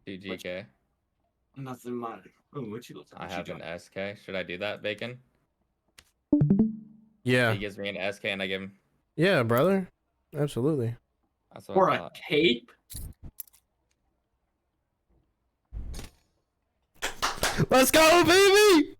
DGK. Nothing matter. I have an SK. Should I do that, Bacon? Yeah. He gives me an SK and I give him. Yeah, brother. Absolutely. That's what Or I a thought. cape? Let's go, baby!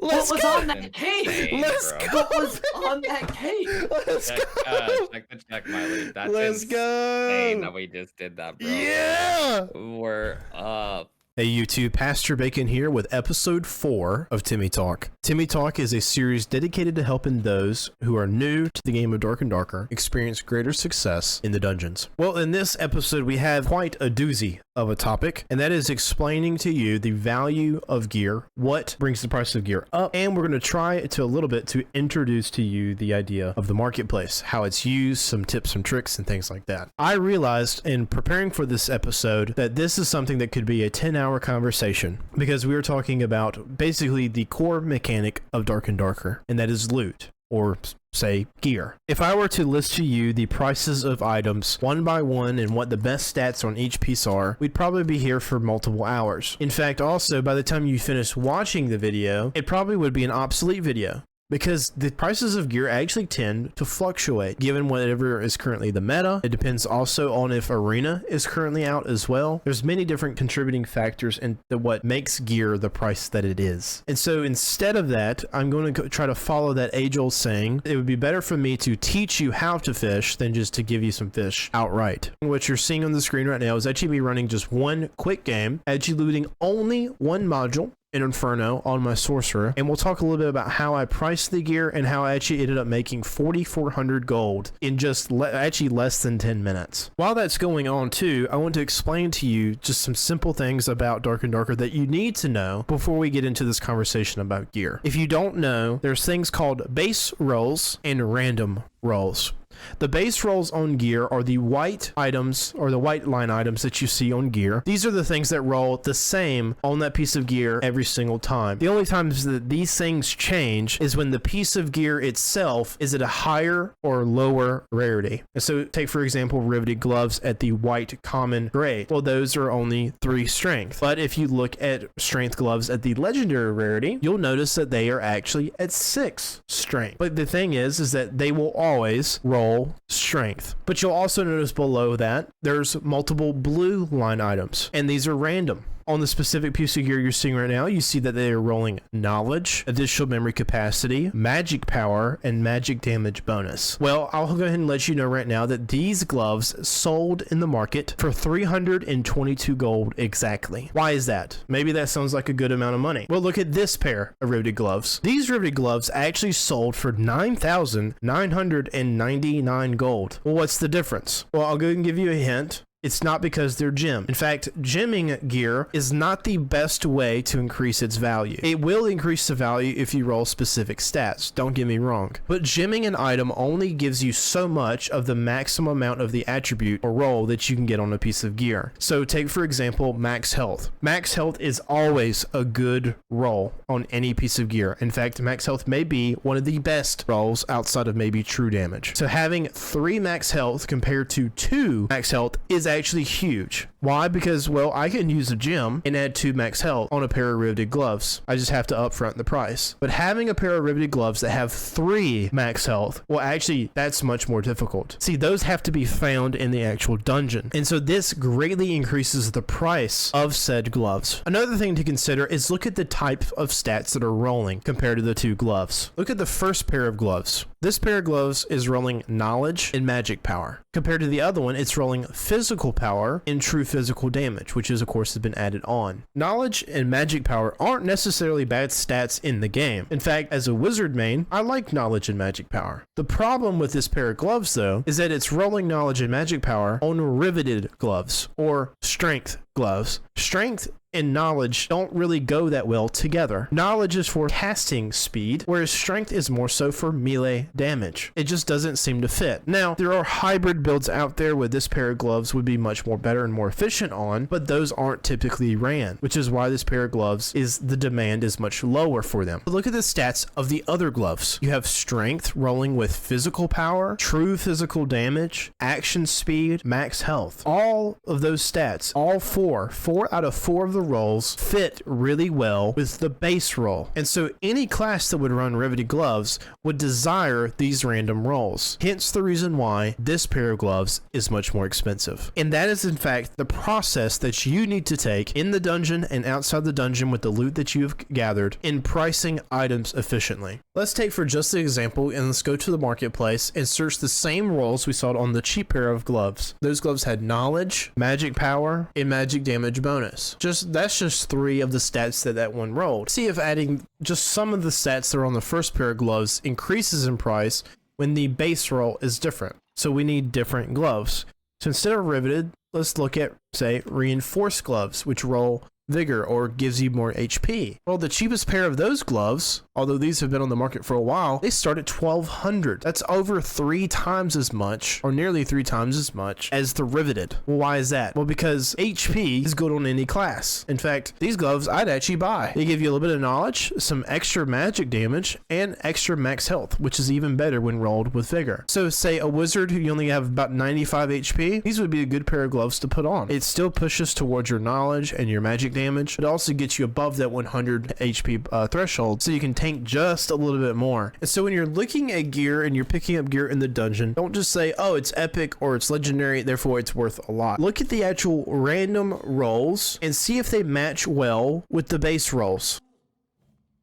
Let's What was go! on that cape? Let's bro. go! What was on that cape? Let's Check, go! check the check, Miley. That's Let's insane go! that we just did that, bro. Yeah! We're up. Hey YouTube, Pastor Bacon here with episode 4 of Timmy Talk. Timmy Talk is a series dedicated to helping those who are new to the game of Dark and Darker experience greater success in the dungeons. Well, in this episode, we have quite a doozy of a topic, and that is explaining to you the value of gear, what brings the price of gear up, and we're going to try to a little bit to introduce to you the idea of the marketplace, how it's used, some tips, some tricks, and things like that. I realized in preparing for this episode that this is something that could be a 10-hour conversation because we were talking about basically the core mechanic of Dark and Darker, and that is loot, or say gear. If I were to list to you the prices of items one by one and what the best stats on each piece are, we'd probably be here for multiple hours. In fact, also by the time you finish watching the video, it probably would be an obsolete video, because the prices of gear actually tend to fluctuate given whatever is currently the meta. It depends also on if Arena is currently out as well. There's many different contributing factors into what makes gear the price that it is. And so instead of that, I'm going to try to follow that age-old saying. It would be better for me to teach you how to fish than just to give you some fish outright. What you're seeing on the screen right now is actually me running just one quick game, actually looting only one module in Inferno on my sorcerer, and we'll talk a little bit about how I priced the gear and how I actually ended up making 4,400 gold in just actually less than 10 minutes. While that's going on too, I want to explain to you just some simple things about Dark and Darker that you need to know before we get into this conversation about gear. If you don't know, there's things called base rolls and random rolls. The base rolls on gear are the white items or the white line items that you see on gear. These are the things that roll the same on that piece of gear every single time. The only times that these things change is when the piece of gear itself is at a higher or lower rarity. And so take for example riveted gloves at the white common grade. Well, those are only 3 strength. But if you look at strength gloves at the legendary rarity, you'll notice that they are actually at 6 strength. But the thing is that they will always roll strength. But you'll also notice below that there's multiple blue line items, and these are random. On the specific piece of gear you're seeing right now, you see that they are rolling knowledge, additional memory capacity, magic power, and magic damage bonus. Well, I'll go ahead and let you know right now that these gloves sold in the market for 322 gold exactly. Why is that? Maybe that sounds like a good amount of money. Well, look at this pair of riveted gloves. These riveted gloves actually sold for 9,999 gold. Well, what's the difference? Well, I'll go ahead and give you a hint. It's not because they're gemmed. In fact, gemming gear is not the best way to increase its value. It will increase the value if you roll specific stats, don't get me wrong. But gemming an item only gives you so much of the maximum amount of the attribute or roll that you can get on a piece of gear. So take for example, max health. Max health is always a good roll on any piece of gear. In fact, max health may be one of the best rolls outside of maybe true damage. So having 3 max health compared to 2 max health is actually huge. Why? Because, well, I can use a gem and add 2 max health on a pair of riveted gloves. I just have to upfront the price. But having a pair of riveted gloves that have 3 max health, well, actually, that's much more difficult. See, those have to be found in the actual dungeon. And so this greatly increases the price of said gloves. Another thing to consider is look at the type of stats that are rolling compared to the 2 gloves. Look at the first pair of gloves. This pair of gloves is rolling knowledge and magic power. Compared to the other one, it's rolling physical power and true physical damage, which is of course has been added on. Knowledge and magic power aren't necessarily bad stats in the game. In fact, as a wizard main, I like knowledge and magic power. The problem with this pair of gloves though is that it's rolling knowledge and magic power on riveted gloves or strength gloves. Strength and knowledge don't really go that well together. Knowledge is for casting speed, whereas strength is more so for melee damage. It just doesn't seem to fit. Now, there are hybrid builds out there where this pair of gloves would be much more better and more efficient on, but those aren't typically ran, which is why this pair of gloves the demand is much lower for them. But look at the stats of the other gloves. You have strength rolling with physical power, true physical damage, action speed, max health. All of those stats, all 4 4 out of 4 of the rolls fit really well with the base roll. And so any class that would run riveted gloves would desire these random rolls. Hence the reason why this pair of gloves is much more expensive. And that is in fact the process that you need to take in the dungeon and outside the dungeon with the loot that you've gathered in pricing items efficiently. Let's take for just the example and let's go to the marketplace and search the same rolls we saw on the cheap pair of gloves. Those gloves had knowledge, magic power, and magic damage bonus. That's just 3 of the stats that one rolled. See if adding just some of the stats that are on the first pair of gloves increases in price when the base roll is different. So we need different gloves. So instead of riveted, let's look at, say, reinforced gloves, which roll vigor or gives you more HP. Well, the cheapest pair of those gloves, although these have been on the market for a while, they start at 1,200. That's over 3 times as much, or nearly 3 times as much as the riveted. Well, why is that? Well, because HP is good on any class. In fact, these gloves I'd actually buy. They give you a little bit of knowledge, some extra magic damage, and extra max health, which is even better when rolled with vigor. So say a wizard who you only have about 95 HP, these would be a good pair of gloves to put on. It still pushes towards your knowledge and your magic damage. It also gets you above that 100 HP threshold, so you can tank just a little bit more. And so when you're looking at gear and you're picking up gear in the dungeon, don't just say, oh, it's epic or it's legendary, therefore it's worth a lot. Look at the actual random rolls and see if they match well with the base rolls.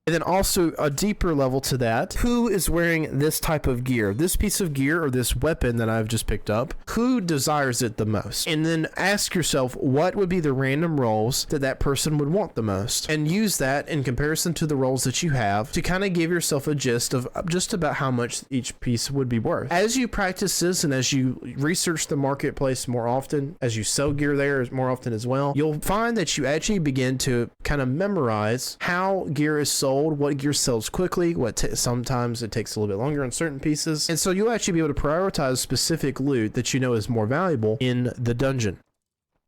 And then also a deeper level to that, who is wearing this type of gear? This piece of gear or this weapon that I've just picked up, who desires it the most? And then ask yourself, what would be the random rolls that person would want the most? And use that in comparison to the rolls that you have to kind of give yourself a gist of just about how much each piece would be worth. As you practice this and as you research the marketplace more often, as you sell gear there more often as well, you'll find that you actually begin to kind of memorize how gear is sold, what gear sells quickly, sometimes it takes a little bit longer on certain pieces, and so you'll actually be able to prioritize specific loot that you know is more valuable in the dungeon.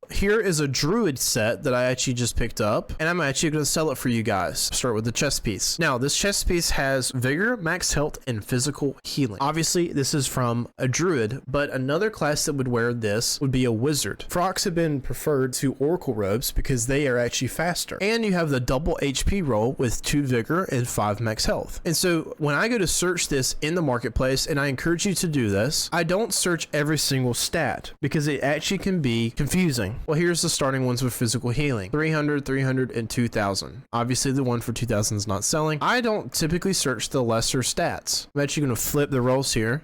Here is a druid set that I actually just picked up, and I'm actually going to sell it for you guys. Start with the chest piece. Now, this chest piece has vigor, max health, and physical healing. Obviously, this is from a druid, but another class that would wear this would be a wizard. Frocks have been preferred to oracle robes because they are actually faster. And you have the double HP roll with 2 vigor and 5 max health. And so when I go to search this in the marketplace, and I encourage you to do this, I don't search every single stat because it actually can be confusing. Well, here's the starting ones with physical healing. 300, 300, and 2,000. Obviously, the one for 2,000 is not selling. I don't typically search the lesser stats. I'm actually going to flip the rolls here.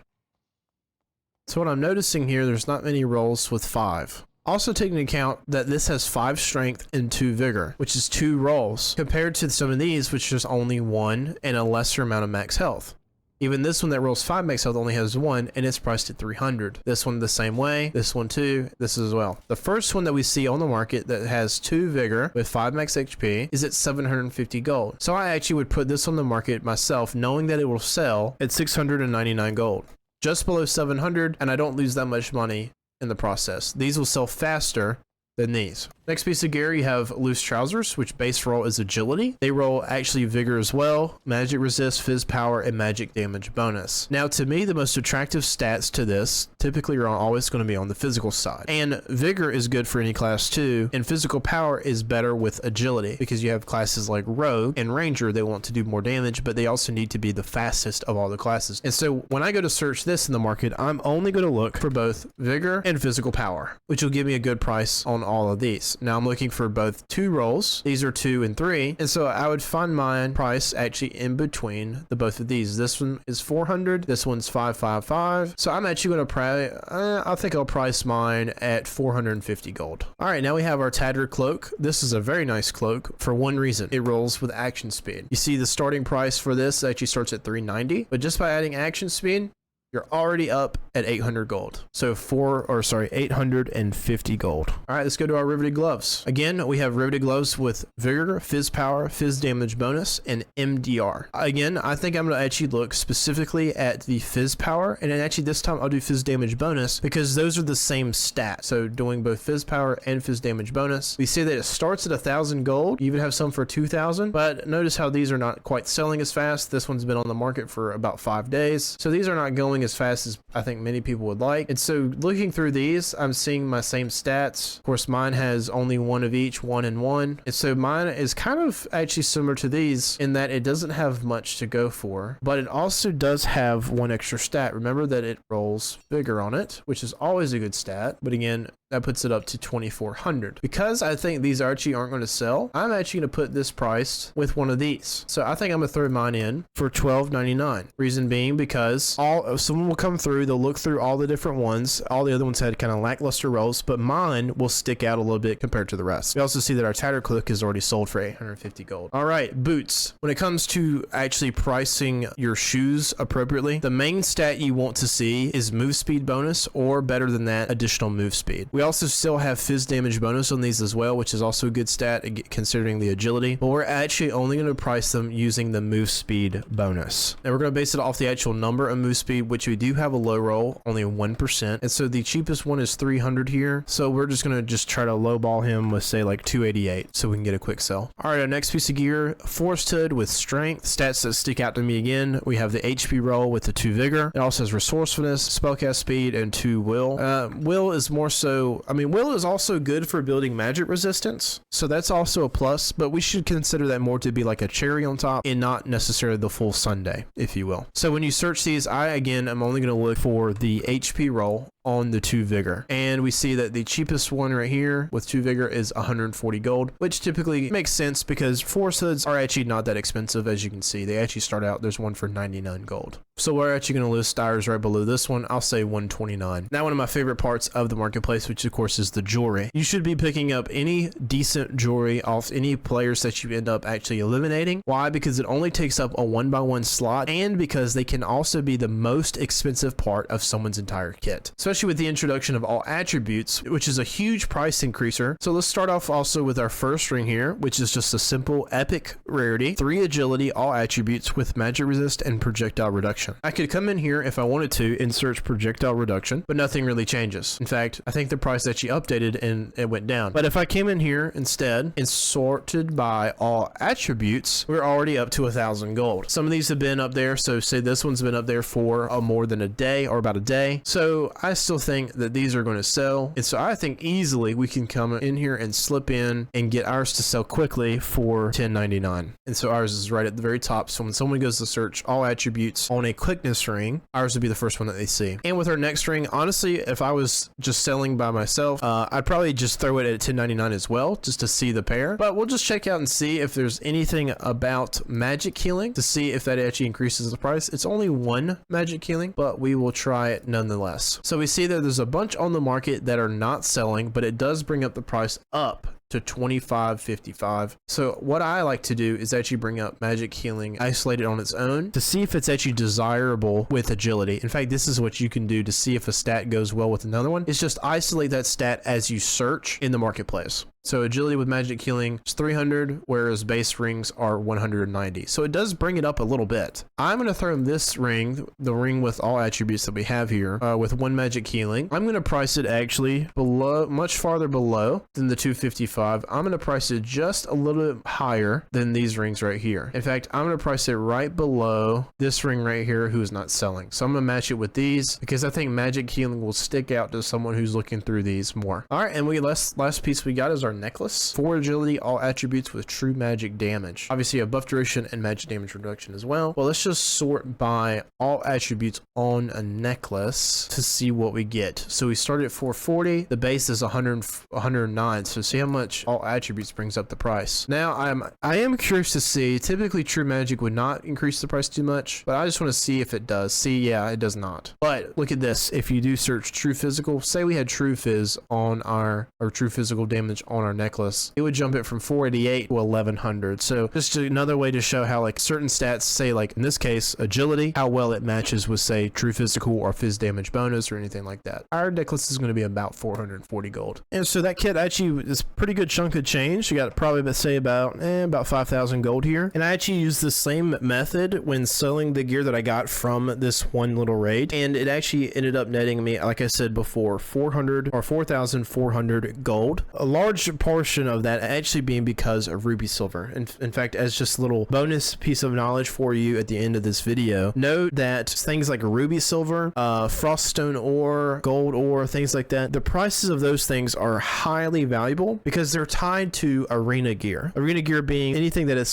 So what I'm noticing here, there's not many rolls with 5. Also taking into account that this has 5 strength and 2 vigor, which is 2 rolls, compared to some of these, which is only 1 and a lesser amount of max health. Even this one that rolls 5 max health only has 1, and it's priced at 300. This one the same way, this one too, this as well. The first one that we see on the market that has 2 vigor with 5 max HP is at 750 gold. So I actually would put this on the market myself, knowing that it will sell at 699 gold. Just below 700, and I don't lose that much money in the process. These will sell faster than these. Next piece of gear, you have loose trousers, which base roll is agility. They roll actually vigor as well, magic resist, fizz power, and magic damage bonus. Now, to me, the most attractive stats to this typically are always going to be on the physical side. And vigor is good for any class too, and physical power is better with agility because you have classes like rogue and ranger, they want to do more damage, but they also need to be the fastest of all the classes. And so when I go to search this in the market, I'm only going to look for both vigor and physical power, which will give me a good price on all of these. Now I'm looking for both 2 rolls. These are 2 and 3. And so I would find mine price actually in between the both of these. This one is 400. This one's 555. So I'm actually going to I think I'll price mine at 450 gold. All right, now we have our tattered cloak. This is a very nice cloak for one reason. It rolls with action speed. You see the starting price for this actually starts at 390, but just by adding action speed, you're already up at 800 gold. So 850 gold. All right, let's go to our riveted gloves. Again, we have riveted gloves with vigor, fizz power, fizz damage bonus, and MDR. Again, I think I'm gonna actually look specifically at the fizz power, and then actually this time I'll do fizz damage bonus because those are the same stat. So doing both fizz power and fizz damage bonus. We see that it starts at 1,000 gold. You even have some for 2,000, but notice how these are not quite selling as fast. This one's been on the market for about 5 days. So these are not going going as fast as I think many people would like. And so looking through these, I'm seeing my same stats. Of course, mine has only one of each, 1 and 1. And so mine is kind of actually similar to these in that it doesn't have much to go for, but it also does have one extra stat. Remember that it rolls vigor on it, which is always a good stat. But again, that puts it up to 2,400. Because I think these actually aren't going to sell, I'm actually going to put this price with one of these. So I think I'm going to throw mine in for $12.99. Reason being because someone will come through, they'll look through all the different ones. All the other ones had kind of lackluster rolls, but mine will stick out a little bit compared to the rest. We also see that our Tatter Click is already sold for 850 gold. All right, boots. When it comes to actually pricing your shoes appropriately, the main stat you want to see is move speed bonus, or better than that, additional move speed. We also still have fizz damage bonus on these as well, which is also a good stat considering the agility, but we're actually only going to price them using the move speed bonus. Now we're going to base it off the actual number of move speed, which we do have a low roll, only 1%. And so the cheapest one is 300 here. So we're just going to try to lowball him with say like 288 so we can get a quick sell. All right, our next piece of gear, Forest Hood with strength. Stats that stick out to me again, we have the HP roll with the 2 vigor. It also has resourcefulness, spellcast speed, and 2 will. Will is more so, will is also good for building magic resistance, so that's also a plus, but we should consider that more to be like a cherry on top and not necessarily the full sundae, if you will. So when you search these, I'm only going to look for the HP roll on the 2 vigor, and we see that the cheapest one right here with 2 vigor is 140 gold, which typically makes sense because forest hoods are actually not that expensive. As you can see, they actually start out, there's one for 99 gold. So we're actually going to list ours right below this one. I'll say 129. Now, one of my favorite parts of the marketplace, which of course is the jewelry. You should be picking up any decent jewelry off any players that you end up actually eliminating. Why? Because it only takes up a 1x1 slot, and because they can also be the most expensive part of someone's entire kit, especially with the introduction of all attributes, which is a huge price increaser. So let's start off also with our first ring here, which is just a simple epic rarity, 3 agility, all attributes with magic resist and projectile reduction. I could come in here if I wanted to and search projectile reduction, but nothing really changes. In fact, I think the price actually updated and it went down. But if I came in here instead and sorted by all attributes, we're already up to 1,000 gold. Some of these have been up there, so say this one's been up there for more than a day, or about a day. So I still think that these are going to sell, and so I think easily we can come in here and slip in and get ours to sell quickly for $10.99. And so ours is right at the very top. So when someone goes to search all attributes on a quickness ring, ours would be the first one that they see. And with our next ring, honestly, if I was just selling by myself, I'd probably just throw it at $10.99 as well, just to see the pair. But we'll just check out and see if there's anything about magic healing to see if that actually increases the price. It's only 1 magic healing, but we will try it nonetheless. So we see that there's a bunch on the market that are not selling, but it does bring up the price up to $25.55. So what I like to do is actually bring up magic healing isolated on its own to see if it's actually desirable with agility. In fact, this is what you can do to see if a stat goes well with another one. It's just isolate that stat as you search in the marketplace. So agility with magic healing is 300, whereas base rings are 190. So it does bring it up a little bit. I'm going to throw in this ring, the ring with all attributes that we have here, with 1 magic healing. I'm going to price it actually below, much farther below than the 255. I'm going to price it just a little bit higher than these rings right here. In fact, I'm going to price it right below this ring right here who is not selling. So I'm going to match it with these because I think magic healing will stick out to someone who's looking through these more. All right, and last piece we got is our necklace. 4 agility, all attributes with true magic damage. Obviously a buff duration and magic damage reduction as well. Well, let's just sort by all attributes on a necklace to see what we get. So we started at 440. The base is 109. So see how much all attributes brings up the price. Now I am curious to see. Typically true magic would not increase the price too much, but I just want to see if it does. See, yeah, it does not. But look at this. If you do search true physical, say we had true fizz on our, or true physical damage on our necklace, it would jump it from 488 to 1100. So just another way to show how like certain stats, say like in this case agility, how well it matches with say true physical or fizz damage bonus or anything like that. Our necklace is going to be about 440 gold. And so that kit actually is a pretty good chunk of change. You got probably about 5,000 gold here. And I actually used the same method when selling the gear that I got from this one little raid, and it actually ended up netting me, like I said before, 4,400 gold. A large portion of that actually being because of ruby silver. In fact, as just a little bonus piece of knowledge for you at the end of this video, note that things like ruby silver, froststone ore, gold ore, things like that, the prices of those things are highly valuable because they're tied to arena gear. Arena gear being anything that is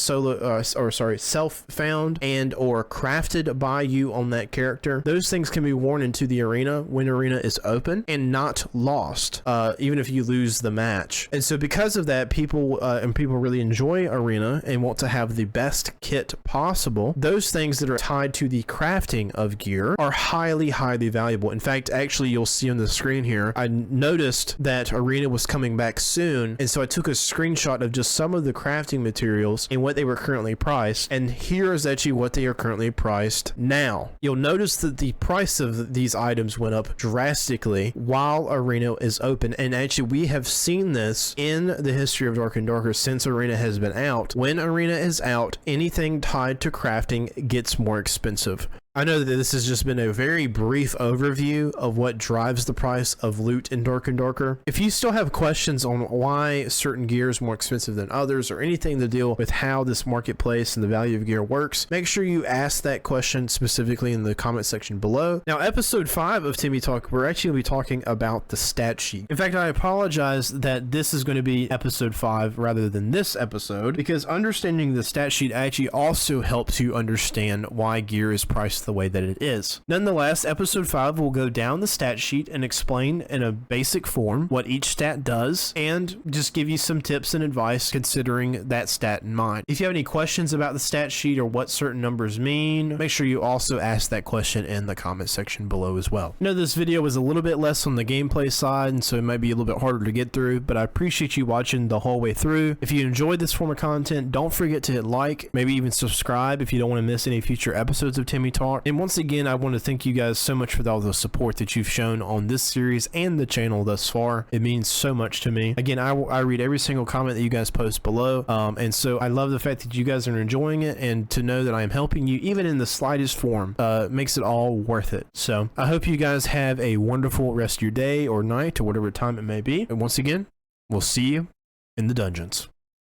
self-found and or crafted by you on that character. Those things can be worn into the arena when arena is open and not lost, even if you lose the match. And so because of that, people really enjoy arena and want to have the best kit possible. Those things that are tied to the crafting of gear are highly valuable. In fact, actually, you'll see on the screen here, I noticed that arena was coming back soon, and so I took a screenshot of just some of the crafting materials and what they were currently priced, and here is actually what they are currently priced now. You'll notice that the price of these items went up drastically while arena is open, and actually we have seen this in the history of Dark and Darker since arena has been out. When arena is out, anything tied to crafting gets more expensive. I know that this has just been a very brief overview of what drives the price of loot in Dark and Darker. If you still have questions on why certain gear is more expensive than others, or anything to deal with how this marketplace and the value of gear works, make sure you ask that question specifically in the comment section below. Now, episode 5 of Timmy Talk, we're actually going to be talking about the stat sheet. In fact, I apologize that this is going to be episode 5 rather than this episode, because understanding the stat sheet actually also helps you understand why gear is priced the way that it is. Nonetheless, episode 5 will go down the stat sheet and explain in a basic form what each stat does and just give you some tips and advice considering that stat in mind. If you have any questions about the stat sheet or what certain numbers mean, make sure you also ask that question in the comment section below as well. I know this video was a little bit less on the gameplay side, and so it might be a little bit harder to get through, but I appreciate you watching the whole way through. If you enjoyed this form of content, don't forget to hit like, maybe even subscribe if you don't want to miss any future episodes of Timmy Talk. And once again, I want to thank you guys so much for all the support that you've shown on this series and the channel thus far. It means so much to me. Again, I read every single comment that you guys post below, and so I love the fact that you guys are enjoying it, and to know that I am helping you even in the slightest form makes it all worth it. So I hope you guys have a wonderful rest of your day or night or whatever time it may be. And once again, we'll see you in the dungeons.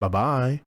Bye bye.